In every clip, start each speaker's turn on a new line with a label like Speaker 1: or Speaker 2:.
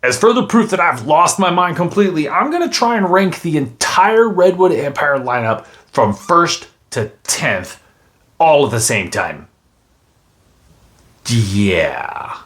Speaker 1: As further proof that I've lost my mind completely, I'm going to try and rank the entire Redwood Empire lineup from 1st to 10th all at the same time. Yeah.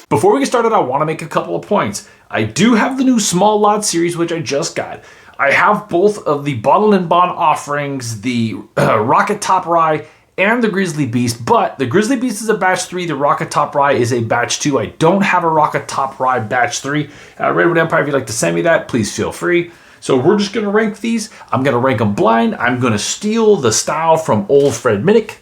Speaker 1: Before we get started, I want to make a couple of points. I do have the new small lot series, which I just got. I have both of the Bottled and Bond offerings, the Rocket Top Rye and the Grizzly Beast, but the Grizzly Beast is a batch 3, the Rocket Top Rye is a batch 2. I don't have a Rocket Top Rye batch 3. Redwood Empire, if you'd like to send me that, please feel free. So we're just going to rank these. I'm going to rank them blind. I'm going to steal the style from old Fred Minnick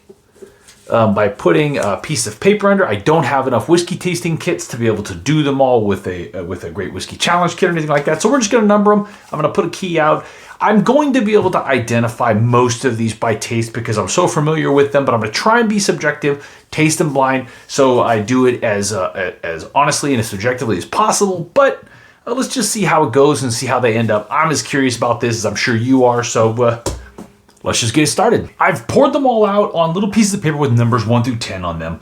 Speaker 1: by putting a piece of paper under. I don't have enough whiskey tasting kits to be able to do them all with a Great Whiskey Challenge kit or anything like that. So we're just going to number them. I'm going to put a key out. I'm going to be able to identify most of these by taste because I'm so familiar with them, but I'm going to try and be subjective, taste them blind, so I do it as honestly and as subjectively as possible. But let's just see how it goes and see how they end up. I'm as curious about this as I'm sure you are, so let's just get started. I've poured them all out on little pieces of paper with numbers 1 through 10 on them.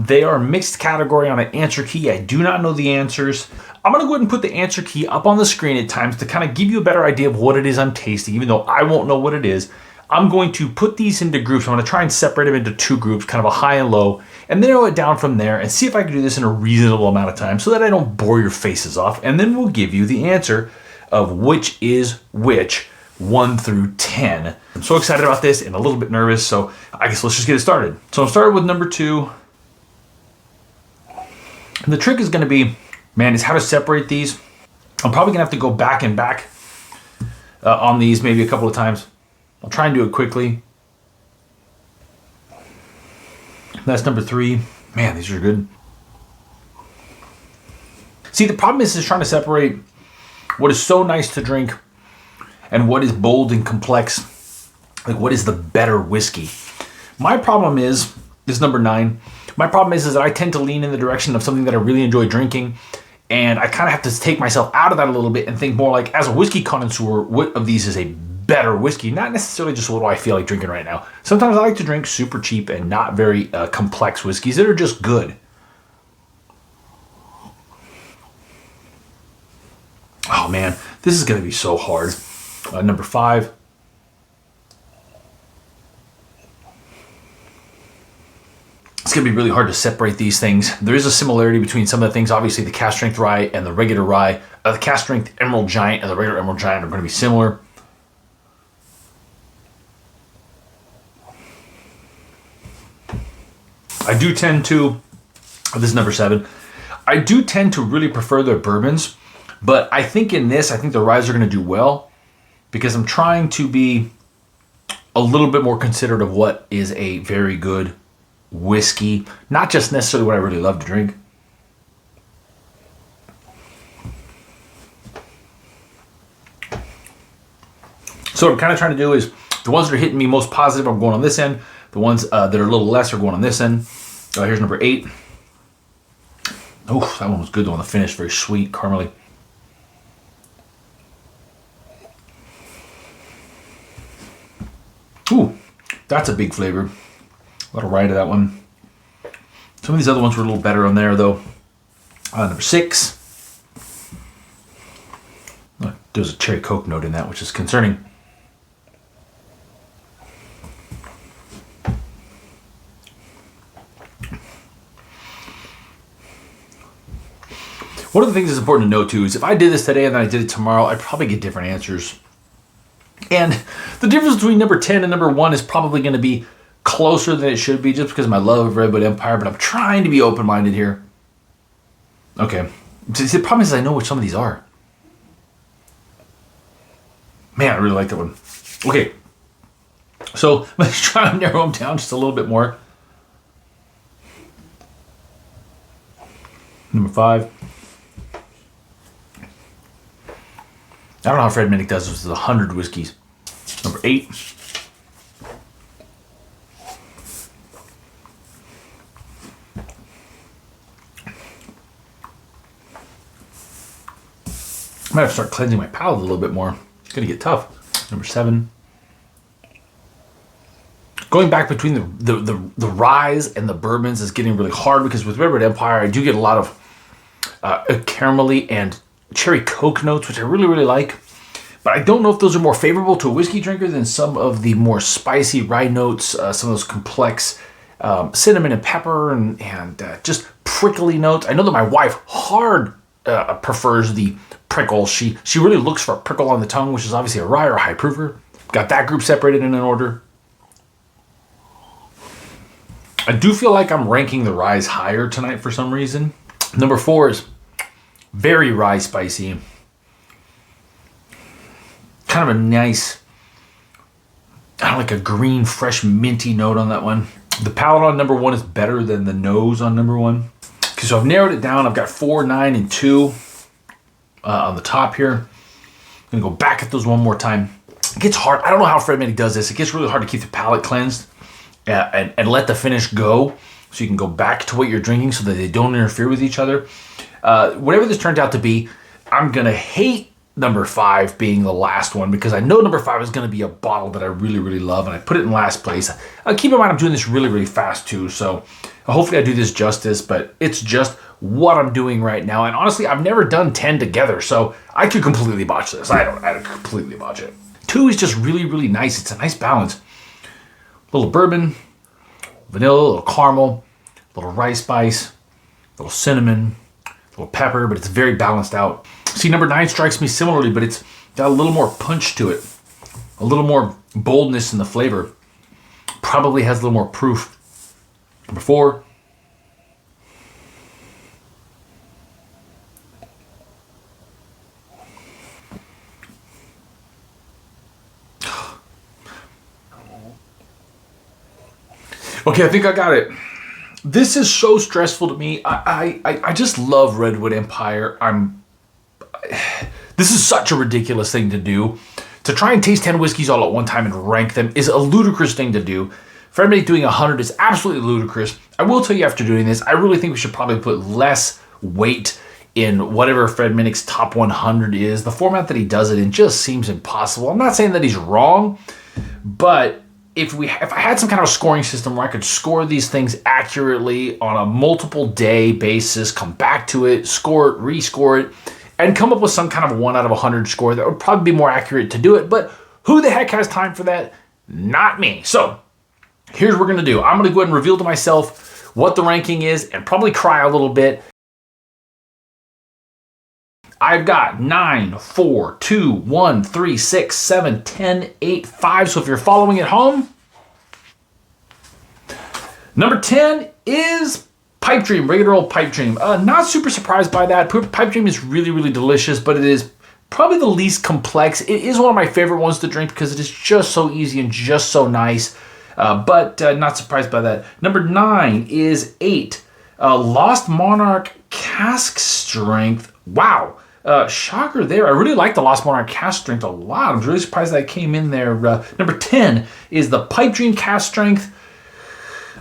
Speaker 1: They are mixed category on an answer key. I do not know the answers. I'm going to go ahead and put the answer key up on the screen at times to kind of give you a better idea of what it is I'm tasting, even though I won't know what it is. I'm going to put these into groups. I'm going to try and separate them into 2 groups, kind of a high and low, and then narrow it down from there and see if I can do this in a reasonable amount of time so that I don't bore your faces off. And then we'll give you the answer of which is which, 1 through 10. I'm so excited about this and a little bit nervous, so I guess let's just get it started. So I'm starting with number 2. And the trick is going to be, is how to separate these. I'm probably going to have to go back and back on these maybe a couple of times. I'll try and do it quickly. That's number 3. Man, these are good. See, the problem is trying to separate what is so nice to drink and what is bold and complex. Like, what is the better whiskey? My problem is number 9. My problem is that I tend to lean in the direction of something that I really enjoy drinking, and I kind of have to take myself out of that a little bit and think more like, as a whiskey connoisseur, what of these is a better whiskey? Not necessarily just what do I feel like drinking right now. Sometimes I like to drink super cheap and not very complex whiskeys that are just good. Oh man, this is going to be so hard. Number 5. It's going to be really hard to separate these things. There is a similarity between some of the things. Obviously, the cast strength rye and the regular rye. The cast strength Emerald Giant and the regular Emerald Giant are going to be similar. I do tend to, this is number 7, I do tend to really prefer the bourbons, but I think in this, I think the ryes are going to do well because I'm trying to be a little bit more considerate of what is a very good whiskey, not just necessarily what I really love to drink. So what I'm kind of trying to do is the ones that are hitting me most positive, I'm going on this end. The ones that are a little less are going on this end. Here's number 8. Oh, that one was good on the finish. Very sweet, caramely. Ooh, that's a big flavor. A lot of rye to that one. Some of these other ones were a little better on there, though. Number 6. There's a cherry Coke note in that, which is concerning. One of the things that's important to note, too, is if I did this today and then I did it tomorrow, I'd probably get different answers. And the difference between number 10 and number 1 is probably going to be closer than it should be just because of my love of Redwood Empire, but I'm trying to be open-minded here. Okay. See, the problem is I know what some of these are. Man, I really like that one. Okay. So let's try to narrow them down just a little bit more. Number 5. I don't know how Fred Minnick does this with 100 whiskeys. Number 8. I might have to start cleansing my palate a little bit more. It's going to get tough. Number 7. Going back between the ryes and the bourbons is getting really hard because with Redwood Empire, I do get a lot of caramelly and cherry coke notes, which I really, really like. But I don't know if those are more favorable to a whiskey drinker than some of the more spicy rye notes, some of those complex cinnamon and pepper and just prickly notes. I know that my wife prefers the prickle. She really looks for a prickle on the tongue, which is obviously a rye or a high proofer. Got that group separated in an order. I do feel like I'm ranking the ryes higher tonight for some reason. Number 4 is very rye spicy. Kind of a nice, like a green, fresh, minty note on that one. The palate on number 1 is better than the nose on number 1. Okay, so I've narrowed it down. I've got 4, 9, and 2 on the top here. I'm gonna go back at those one more time. It gets hard. I don't know how Fred Minnick does this. It gets really hard to keep the palate cleansed and let the finish go so you can go back to what you're drinking so that they don't interfere with each other. Whatever this turns out to be, I'm gonna hate number 5 being the last one because I know number 5 is going to be a bottle that I really, really love, and I put it in last place. Keep in mind, I'm doing this really, really fast too, so hopefully I do this justice, but it's just what I'm doing right now. And honestly, I've never done 10 together, so I could completely botch this. I could completely botch it. 2 is just really, really nice. It's a nice balance. A little bourbon, vanilla, a little caramel, a little rice spice, a little cinnamon, a little pepper, but it's very balanced out. See, number 9 strikes me similarly, but it's got a little more punch to it. A little more boldness in the flavor. Probably has a little more proof. Number 4. Okay, I think I got it. This is so stressful to me. I just love Redwood Empire. This is such a ridiculous thing to do. To try and taste 10 whiskeys all at one time and rank them is a ludicrous thing to do. For everybody doing 100 is absolutely ludicrous. I will tell you after doing this, I really think we should probably put less weight in whatever Fred Minnick's top 100 is. The format that he does it in just seems impossible. I'm not saying that he's wrong, but if I had some kind of scoring system where I could score these things accurately on a multiple day basis, come back to it, score it, rescore it, and come up with some kind of 1 out of 100 score that would probably be more accurate to do it. But who the heck has time for that? Not me. So here's what we're going to do. I'm going to go ahead and reveal to myself what the ranking is and probably cry a little bit. I've got 9, 4, 2, 1, 3, 6, 7, 10, 8, 5. So if you're following at home, number 10 is Pipe Dream, regular old Pipe Dream. Not super surprised by that. Pipe Dream is really, really delicious, but it is probably the least complex. It is one of my favorite ones to drink because it is just so easy and just so nice, but not surprised by that. Number 9 is 8, Lost Monarch Cask Strength. Wow. Shocker there. I really like the Lost Monarch Cask Strength a lot. I'm really surprised that came in there. Number 10 is the Pipe Dream Cask Strength.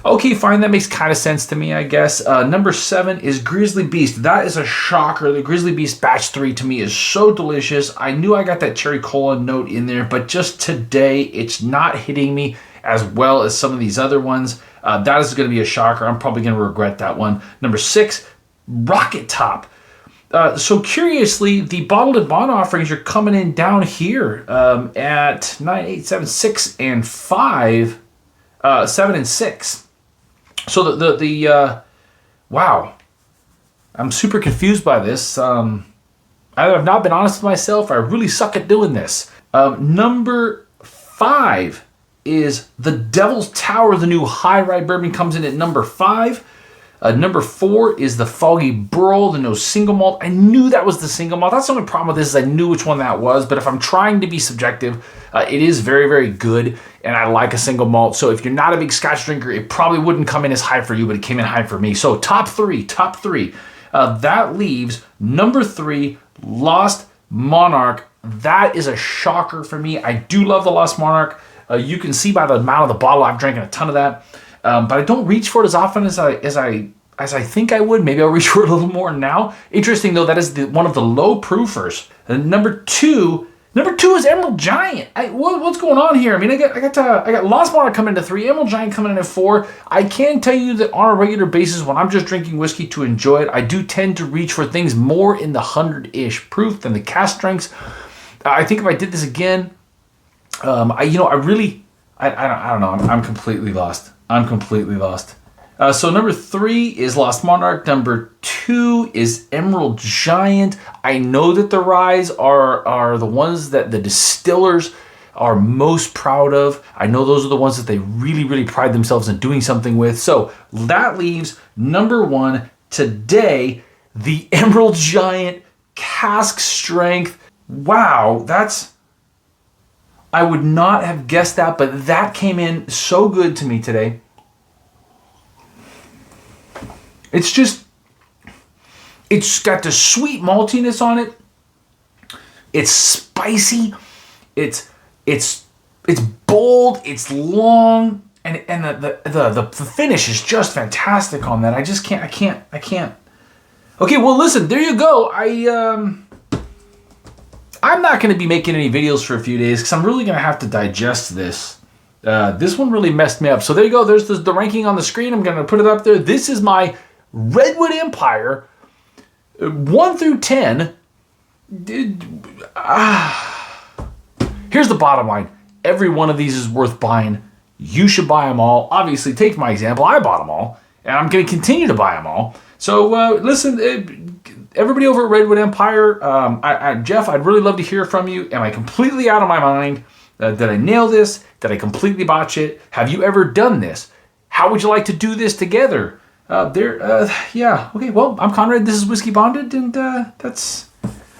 Speaker 1: Okay, fine. That makes kind of sense to me, I guess. Number 7 is Grizzly Beast. That is a shocker. The Grizzly Beast Batch 3 to me is so delicious. I knew I got that cherry cola note in there, but just today it's not hitting me as well as some of these other ones. That is going to be a shocker. I'm probably going to regret that one. Number 6, Rocket Top. So curiously, the bottled and bond offerings are coming in down here at 9, 8, 7, 6, and 5, 7 and 6. So wow, I'm super confused by this. I have not been honest with myself. I really suck at doing this. Number 5 is the Devil's Tower. The new high rye bourbon comes in at number 5. Number 4 is the Foggy Burl, the no single malt. I knew that was the single malt. That's the only problem with this is I knew which one that was. But if I'm trying to be subjective, it is very, very good. And I like a single malt. So if you're not a big Scotch drinker, it probably wouldn't come in as high for you, but it came in high for me. So top three. That leaves number 3, Lost Monarch. That is a shocker for me. I do love the Lost Monarch. You can see by the amount of the bottle, I've drank a ton of that. But I don't reach for it as often as I think I would. Maybe I'll reach for it a little more now. Interesting though, that is one of the low proofers. And number 2 Number 2 is Emerald Giant. What's going on here? I mean, I got Lost Monarch coming in at 3, Emerald Giant coming in at 4. I can tell you that on a regular basis, when I'm just drinking whiskey to enjoy it, I do tend to reach for things more in the 100-ish proof than the cask strengths. I think if I did this again, I don't know. I'm completely lost. So number 3 is Lost Monarch. Number 2 is Emerald Giant. I know that the ryes are the ones that the distillers are most proud of. I know those are the ones that they really, really pride themselves in doing something with. So that leaves number 1 today, the Emerald Giant cask strength. Wow, I would not have guessed that, but that came in so good to me today. It's got the sweet maltiness on it. It's spicy. It's bold. It's long, and the finish is just fantastic on that. I can't. Okay, well, listen, there you go. I'm not going to be making any videos for a few days because I'm really going to have to digest this. This one really messed me up. So there you go. There's the ranking on the screen. I'm going to put it up there. This is my Redwood Empire, 1 through 10. Here's the bottom line. Every one of these is worth buying. You should buy them all. Obviously, take my example. I bought them all, and I'm going to continue to buy them all. So listen, everybody over at Redwood Empire, Jeff, I'd really love to hear from you. Am I completely out of my mind? Did I nail this? Did I completely botch it? Have you ever done this? How would you like to do this together? Yeah. Okay, well, I'm Conrad. This is Whiskeybonded, and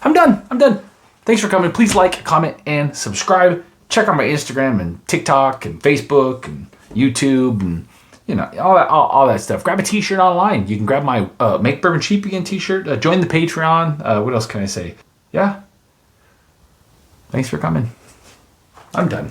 Speaker 1: I'm done. Thanks for coming. Please like, comment, and subscribe. Check out my Instagram and TikTok and Facebook and YouTube and all that stuff. Grab a t-shirt online. You can grab my Make Bourbon Cheap Again t-shirt. Join the Patreon. What else can I say? Yeah. Thanks for coming. I'm done.